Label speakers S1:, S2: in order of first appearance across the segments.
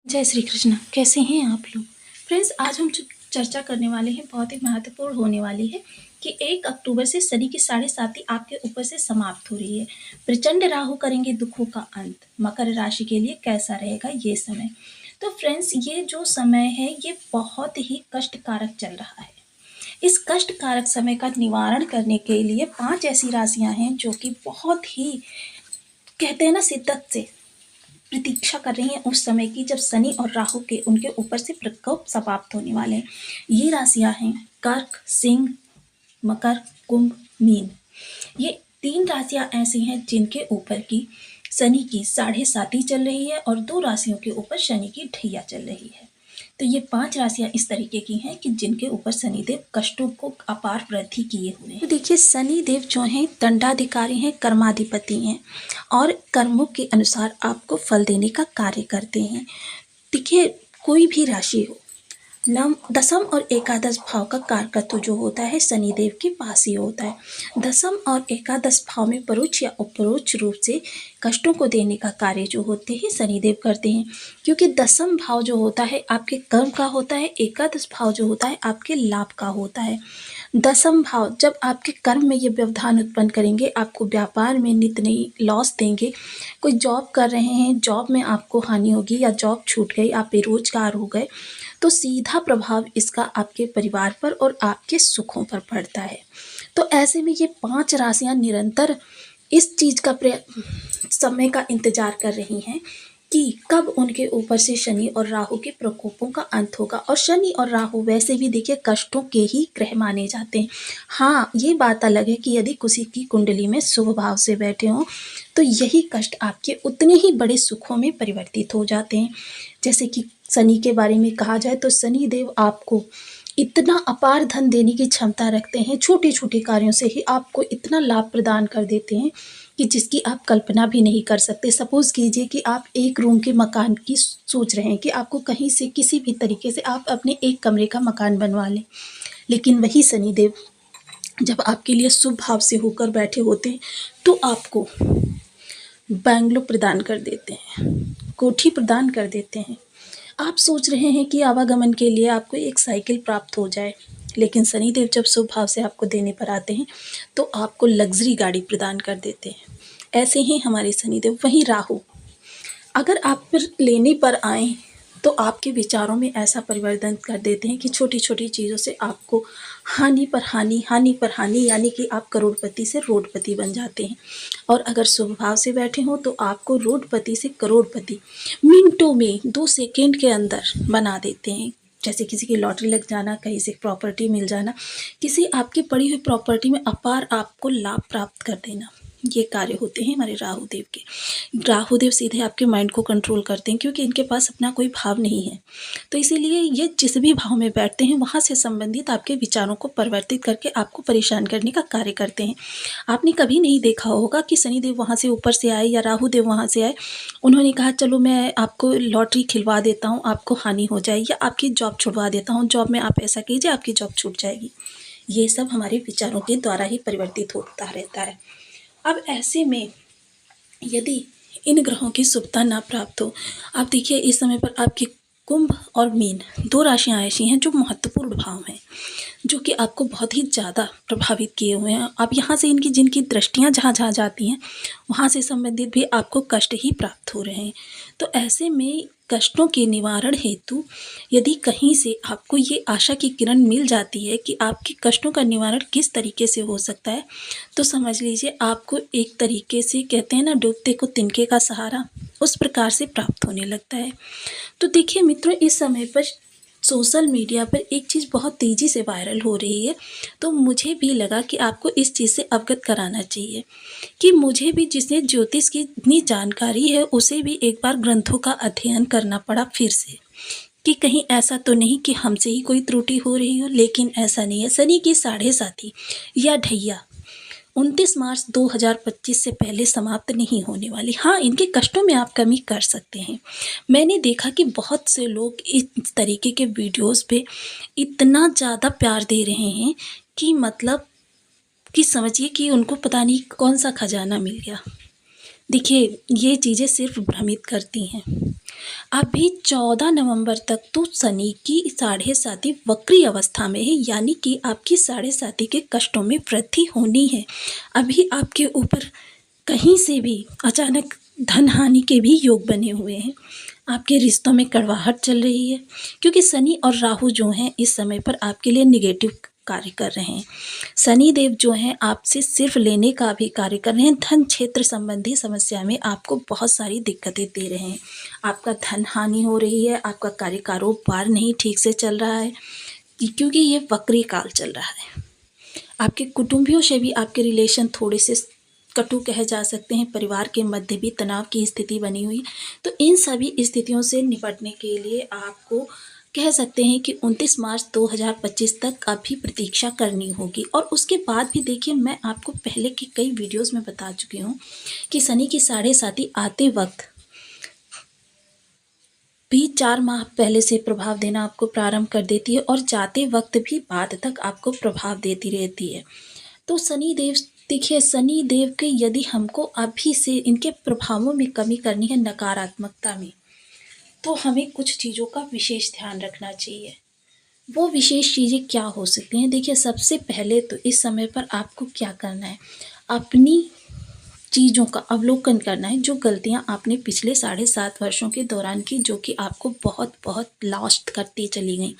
S1: जय श्री कृष्ण। कैसे हैं आप लोग? फ्रेंड्स, आज हम जो चर्चा करने वाले हैं बहुत ही महत्वपूर्ण होने वाली है कि 1 अक्टूबर से शनि की साढ़े साती आपके ऊपर से समाप्त हो रही है। प्रचंड राहु करेंगे दुखों का अंत। मकर राशि के लिए कैसा रहेगा ये समय? तो फ्रेंड्स, ये जो समय है ये बहुत ही कष्टकारक चल रहा है। इस कष्टकारक समय का निवारण करने के लिए 5 ऐसी राशियां हैं जो कि बहुत ही कहते हैं ना शिद्दत से प्रतीक्षा कर रही हैं उस समय की जब शनि और राहु के उनके ऊपर से प्रकोप समाप्त होने वाले हैं। ये राशियां हैं कर्क, सिंह, मकर, कुंभ, मीन। ये 3 राशियां ऐसी हैं जिनके ऊपर की शनि की साढ़े साती चल रही है और 2 राशियों के ऊपर शनि की ढैया चल रही है। तो ये 5 राशियां इस तरीके की हैं कि जिनके ऊपर शनिदेव कष्टों को अपार वृद्धि किए हुए हैं। तो देखिए, शनिदेव जो हैं दंडाधिकारी हैं, कर्माधिपति हैं और कर्मों के अनुसार आपको फल देने का कार्य करते हैं। देखिए, कोई भी राशि हो, नव दसम और एकादश भाव का कारकत्व जो होता है शनिदेव के पास ही होता है। दसम और एकादश भाव में परोक्ष या अपरोक्ष रूप से कष्टों को देने का कार्य जो होते हैं शनिदेव करते हैं, क्योंकि दसम भाव जो होता है आपके कर्म का होता है, एकादश भाव जो होता है आपके लाभ का होता है। दसम भाव जब आपके कर्म में ये व्यवधान उत्पन्न करेंगे, आपको व्यापार में नित नई लॉस देंगे। कोई जॉब कर रहे हैं, जॉब में आपको हानि होगी या जॉब छूट गई, आप बेरोजगार हो गए, तो सीधा प्रभाव इसका आपके परिवार पर और आपके सुखों पर पड़ता है। तो ऐसे में ये 5 राशियां निरंतर इस चीज़ का समय का इंतजार कर रही हैं कि कब उनके ऊपर से शनि और राहु के प्रकोपों का अंत होगा। और शनि और राहु वैसे भी देखिए कष्टों के ही ग्रह माने जाते हैं। हाँ, ये बात अलग है कि यदि किसी की कुंडली में शुभ भाव से बैठे हों तो यही कष्ट आपके उतने ही बड़े सुखों में परिवर्तित हो जाते हैं। जैसे कि शनि के बारे में कहा जाए तो शनि देव आपको इतना अपार धन देने की क्षमता रखते हैं, छोटे छोटे कार्यों से ही आपको इतना लाभ प्रदान कर देते हैं कि जिसकी आप कल्पना भी नहीं कर सकते। सपोज कीजिए कि आप एक रूम के मकान की सोच रहे हैं कि आपको कहीं से किसी भी तरीके से आप अपने एक कमरे का मकान बनवा लें, लेकिन वही शनिदेव जब आपके लिए शुभ भाव से होकर बैठे होते हैं तो आपको बंगलो प्रदान कर देते हैं, कोठी प्रदान कर देते हैं। आप सोच रहे हैं कि आवागमन के लिए आपको एक साइकिल प्राप्त हो जाए, लेकिन शनिदेव जब शुभ भाव से आपको देने पर आते हैं तो आपको लग्जरी गाड़ी प्रदान कर देते हैं। ऐसे ही हमारे शनिदेव। वहीं राहु अगर आप पर लेने पर आए तो आपके विचारों में ऐसा परिवर्तन कर देते हैं कि छोटी छोटी चीज़ों से आपको हानि पर हानि, हानि पर हानि, यानी कि आप करोड़पति से रोडपति बन जाते हैं। और अगर शुभ भाव से बैठे हों तो आपको रोडपति से करोड़पति मिनटों में 2 सेकेंड के अंदर बना देते हैं। जैसे किसी की लॉटरी लग जाना, कहीं से प्रॉपर्टी मिल जाना, किसी आपकी पड़ी हुई प्रॉपर्टी में अपार आपको लाभ प्राप्त कर देना, ये कार्य होते हैं हमारे राहु देव के। राहु देव सीधे आपके माइंड को कंट्रोल करते हैं क्योंकि इनके पास अपना कोई भाव नहीं है। तो इसीलिए ये जिस भी भाव में बैठते हैं वहाँ से संबंधित आपके विचारों को परिवर्तित करके आपको परेशान करने का कार्य करते हैं। आपने कभी नहीं देखा होगा कि शनिदेव वहाँ से ऊपर से आए या राहु देव वहाँ से आए, उन्होंने कहा चलो मैं आपको लॉटरी खिलवा देता हूँ, आपको हानि हो जाए, या आपकी जॉब छुड़वा देता हूँ, जॉब में आप ऐसा कीजिए आपकी जॉब छूट जाएगी। ये सब हमारे विचारों के द्वारा ही परिवर्तित होता रहता है। अब ऐसे में यदि इन ग्रहों की शुभता ना प्राप्त हो, आप देखिए इस समय पर आपके कुंभ और मीन 2 राशियां ऐसी हैं जो महत्वपूर्ण भाव हैं, जो कि आपको बहुत ही ज़्यादा प्रभावित किए हुए हैं। अब यहाँ से इनकी जिनकी दृष्टियाँ जहाँ जहाँ जाती हैं वहाँ से संबंधित भी आपको कष्ट ही प्राप्त हो रहे हैं। तो ऐसे में कष्टों के निवारण हेतु यदि कहीं से आपको ये आशा की किरण मिल जाती है कि आपके कष्टों का निवारण किस तरीके से हो सकता है, तो समझ लीजिए आपको एक तरीके से कहते हैं ना डूबते को तिनके का सहारा, उस प्रकार से प्राप्त होने लगता है। तो देखिए मित्रों, इस समय पर सोशल मीडिया पर एक चीज़ बहुत तेज़ी से वायरल हो रही है, तो मुझे भी लगा कि आपको इस चीज़ से अवगत कराना चाहिए कि मुझे भी जिसे ज्योतिष की इतनी जानकारी है उसे भी एक बार ग्रंथों का अध्ययन करना पड़ा फिर से, कि कहीं ऐसा तो नहीं कि हमसे ही कोई त्रुटि हो रही हो। लेकिन ऐसा नहीं है। शनि की साढ़े साती या ढैया 29 मार्च 2025 से पहले समाप्त नहीं होने वाली। हाँ, इनके कष्टों में आप कमी कर सकते हैं। मैंने देखा कि बहुत से लोग इस तरीके के वीडियोस पे इतना ज़्यादा प्यार दे रहे हैं कि मतलब कि समझिए कि उनको पता नहीं कौन सा खजाना मिल गया। देखिए, ये चीज़ें सिर्फ भ्रमित करती हैं। अभी 14 नवंबर तक तो शनि की साढ़े साती वक्री अवस्था में है, यानी कि आपकी साढ़े साती के कष्टों में वृद्धि होनी है। अभी आपके ऊपर कहीं से भी अचानक धन हानि के भी योग बने हुए हैं। आपके रिश्तों में कड़वाहट चल रही है, क्योंकि शनि और राहु जो हैं इस समय पर आपके लिए निगेटिव कार्य कर रहे हैं। शनि देव जो हैं आपसे सिर्फ लेने का भी कार्य कर रहे हैं। धन क्षेत्र संबंधी समस्या में आपको बहुत सारी दिक्कतें दे रहे हैं। आपका धन हानि हो रही है, आपका कार्य कारोबार नहीं ठीक से चल रहा है, क्योंकि ये वक्री काल चल रहा है। आपके कुटुंबियों से भी आपके रिलेशन थोड़े से कटु कहे जा सकते हैं। परिवार के मध्य भी तनाव की स्थिति बनी हुई। तो इन सभी स्थितियों से निपटने के लिए आपको कह सकते हैं कि 29 मार्च 2025 तक अभी प्रतीक्षा करनी होगी। और उसके बाद भी देखिए, मैं आपको पहले की कई वीडियोस में बता चुकी हूँ कि शनि की साढ़े साती आते वक्त भी 4 माह पहले से प्रभाव देना आपको प्रारंभ कर देती है और जाते वक्त भी बाद तक आपको प्रभाव देती रहती है। तो शनि देव, देखिए शनि देव के यदि हमको अभी से इनके प्रभावों में कमी करनी है, नकारात्मकता में, तो हमें कुछ चीज़ों का विशेष ध्यान रखना चाहिए। वो विशेष चीज़ें क्या हो सकती हैं? देखिए, सबसे पहले तो इस समय पर आपको क्या करना है, अपनी चीज़ों का अवलोकन करना है। जो गलतियाँ आपने पिछले 7.5 वर्षों के दौरान की, जो कि आपको बहुत बहुत लॉस्ट करती चली गई,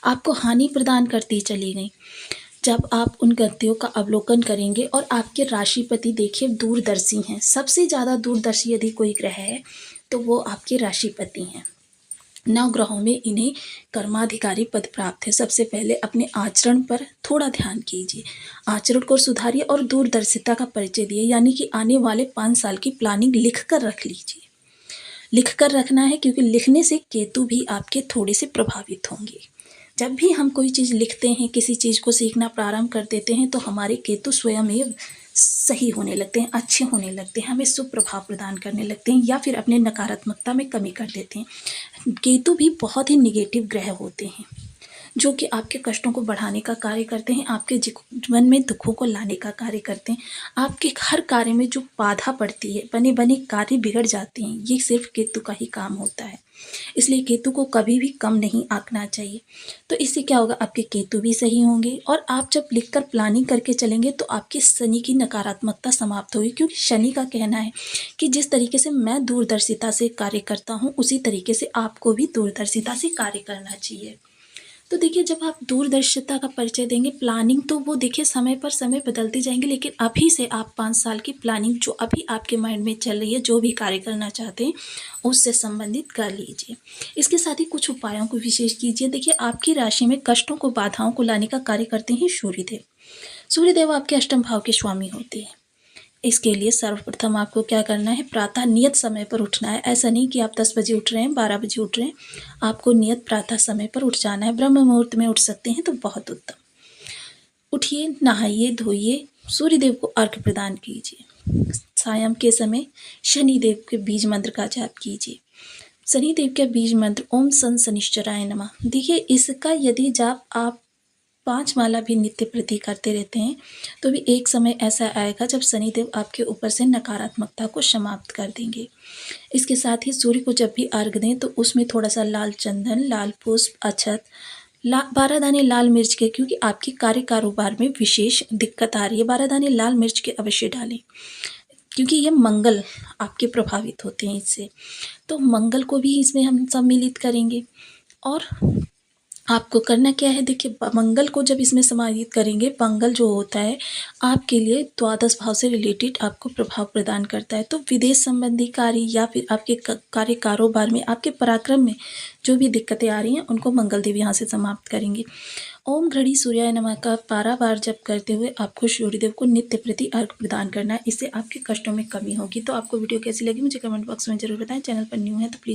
S1: आपको हानि प्रदान करती चली गई, जब आप उन गलतियों का अवलोकन करेंगे। और आपके राशिपति देखिए दूरदर्शी हैं। सबसे ज़्यादा दूरदर्शी यदि कोई ग्रह है तो वो आपके राशिपति हैं। 9 ग्रहों में इन्हें कर्माधिकारी पद प्राप्त है। सबसे पहले अपने आचरण पर थोड़ा ध्यान कीजिए, आचरण को सुधारिए और दूरदर्शिता का परिचय दिए, यानी कि आने वाले 5 साल की प्लानिंग लिख कर रख लीजिए। लिख कर रखना है, क्योंकि लिखने से केतु भी आपके थोड़े से प्रभावित होंगे। जब भी हम कोई चीज़ लिखते हैं, किसी चीज़ को सीखना प्रारंभ कर देते हैं, तो हमारे केतु स्वयं सही होने लगते हैं, अच्छे होने लगते हैं, हमें शुभ प्रभाव प्रदान करने लगते हैं, या फिर अपने नकारात्मकता में कमी कर देते हैं। केतु भी बहुत ही निगेटिव ग्रह होते हैं, जो कि आपके कष्टों को बढ़ाने का कार्य करते हैं, आपके जीवन में दुखों को लाने का कार्य करते हैं। आपके हर कार्य में जो बाधा पड़ती है, बने बने कार्य बिगड़ जाते हैं, ये सिर्फ केतु का ही काम होता है। इसलिए केतु को कभी भी कम नहीं आंकना चाहिए। तो इससे क्या होगा, आपके केतु भी सही होंगे, और आप जब लिखकर प्लानिंग करके चलेंगे तो आपकी शनि की नकारात्मकता समाप्त होगी। क्योंकि शनि का कहना है कि जिस तरीके से मैं दूरदर्शिता से कार्य करता हूँ, उसी तरीके से आपको भी दूरदर्शिता से कार्य करना चाहिए। तो देखिए, जब आप दूरदर्शिता का परिचय देंगे, प्लानिंग तो वो देखिए समय पर समय बदलती जाएंगी, लेकिन अभी से आप 5 साल की प्लानिंग जो अभी आपके माइंड में चल रही है, जो भी कार्य करना चाहते हैं, उससे संबंधित कर लीजिए। इसके साथ ही कुछ उपायों को विशेष कीजिए। देखिए, आपकी राशि में कष्टों को, बाधाओं को लाने का कार्य करते हैं सूर्यदेव। सूर्यदेव आपके अष्टम भाव के स्वामी होते हैं। इसके लिए सर्वप्रथम आपको क्या करना है, प्रातः नियत समय पर उठना है। ऐसा नहीं कि आप 10 बजे उठ रहे हैं, 12 बजे उठ रहे हैं, आपको नियत प्रातः समय पर उठ जाना है। ब्रह्म मुहूर्त में उठ सकते हैं तो बहुत उत्तम। उठिए, नहाइए, धोइए, सूर्यदेव को अर्घ्य प्रदान कीजिए। सायं के समय शनिदेव के बीज मंत्र का जाप कीजिए। शनिदेव के बीज मंत्र ओम सन शनिश्चराय नमः। देखिए, इसका यदि जाप आप 5 माला भी नित्य प्रति करते रहते हैं, तो भी एक समय ऐसा आएगा जब शनिदेव आपके ऊपर से नकारात्मकता को समाप्त कर देंगे। इसके साथ ही सूर्य को जब भी अर्घ दें तो उसमें थोड़ा सा लाल चंदन, लाल पुष्प, अक्षत, 12 दाने लाल मिर्च के, क्योंकि आपके कार्य कारोबार में विशेष दिक्कत आ रही है, 12 दाने लाल मिर्च के अवश्य डालें, क्योंकि ये मंगल आपके प्रभावित होते हैं इससे। तो मंगल को भी इसमें हम सम्मिलित करेंगे। और आपको करना क्या है, देखिए, मंगल को जब इसमें समाहित करेंगे, मंगल जो होता है आपके लिए द्वादश भाव से रिलेटेड आपको प्रभाव प्रदान करता है। तो विदेश संबंधी कार्य या फिर आपके कार्य कारोबार में, आपके पराक्रम में जो भी दिक्कतें आ रही हैं, उनको मंगल देव यहाँ से समाप्त करेंगे। ओम घड़ी सूर्याय नमः का 12 बार जप करते हुए आपको सूर्यदेव को नित्य प्रति अर्घ प्रदान करना है। इससे आपके कष्टों में कमी होगी। तो आपको वीडियो कैसी लगी मुझे कमेंट बॉक्स में जरूर बताएं। चैनल पर न्यू है तो प्लीज़